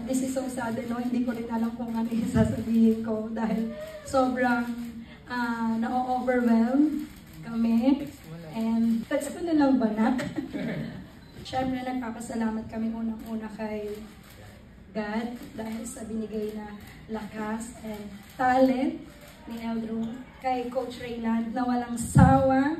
this is so sad, no? Hindi ko rin alam kung ano yung sasabihin ko dahil sobrang na-overwhelm kami. And text ko na lang ba na? Siyempre, nagpapasalamat kami unang-una kay God dahil sa binigay na lakas and talent ni Eldro. Kay Coach Rayland na walang sawa,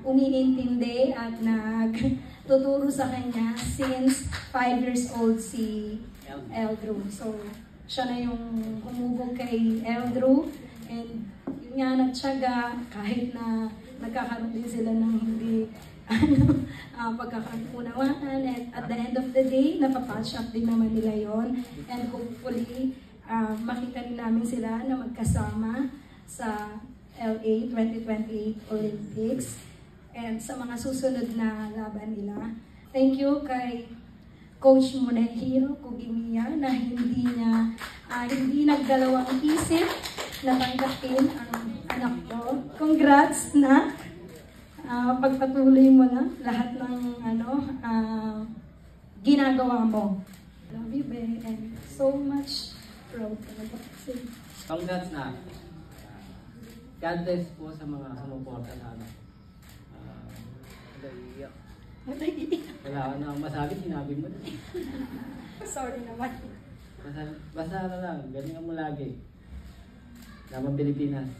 umiintindi at nagtuturo sa kanya since 5 years old si Eldro. So, siya na yung humubog kay Eldro and yun nga nagtiyaga kahit na nagkakaroon din sila ng hindi pagkakaunawaan at the end of the day, napapatch up din naman nila yon and hopefully makita rin namin sila na magkasama sa LA 2028 Olympics and sa mga susunod na laban nila. Thank you kay Coach Monehil Cugimia na hindi nagdalawang isip na tanggapin ang anak ko. Congrats na pagpatuloy mo na lahat ng ginagawa mo. Love you, Ben, and so much proud talaga. Congrats na. God bless po sa mga sumuporta na ano. Wala ka na masabi, sinabi mo na. Sorry naman. Basta na lang, galingan mo lagi. Laban Pilipinas.